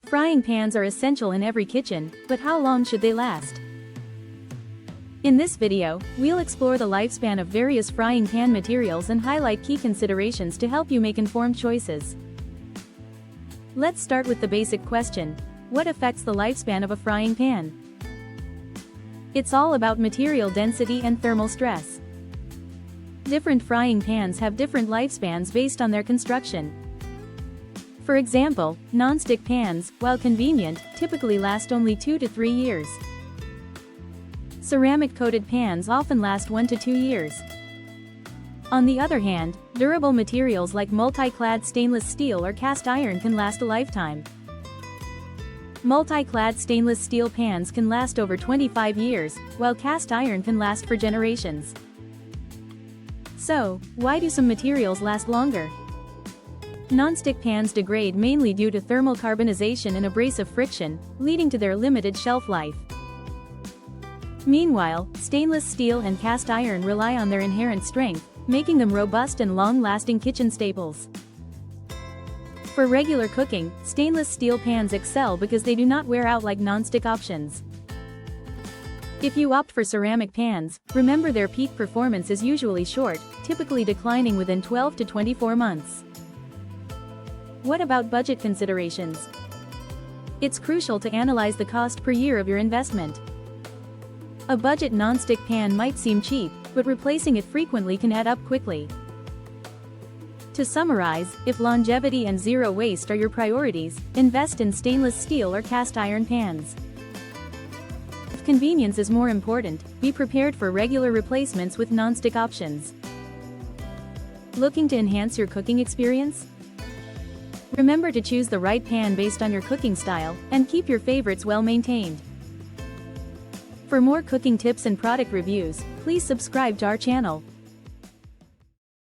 Frying pans are essential in every kitchen, but how long should they last? In this video, we'll explore the lifespan of various frying pan materials and highlight key considerations to help you make informed choices. Let's start with the basic question: what affects the lifespan of a frying pan? It's all about material density and thermal stress. Different frying pans have different lifespans based on their construction. For example, non-stick pans, while convenient, typically last only 2 to 3 years. Ceramic-coated pans often last 1 to 2 years. On the other hand, durable materials like multi-clad stainless steel or cast iron can last a lifetime. Multi-clad stainless steel pans can last over 25 years, while cast iron can last for generations. So, why do some materials last longer? Non-stick pans degrade mainly due to thermal carbonization and abrasive friction, leading to their limited shelf life. Meanwhile, stainless steel and cast iron rely on their inherent strength, making them robust and long-lasting kitchen staples. For regular cooking, stainless steel pans excel because they do not wear out like non-stick options. If you opt for ceramic pans, remember their peak performance is usually short, typically declining within 12 to 24 months. What about budget considerations? It's crucial to analyze the cost per year of your investment. A budget non-stick pan might seem cheap, but replacing it frequently can add up quickly. To summarize, if longevity and zero waste are your priorities, invest in stainless steel or cast iron pans. If convenience is more important, be prepared for regular replacements with non-stick options. Looking to enhance your cooking experience? Remember to choose the right pan based on your cooking style, and keep your favorites well maintained. For more cooking tips and product reviews, please subscribe to our channel.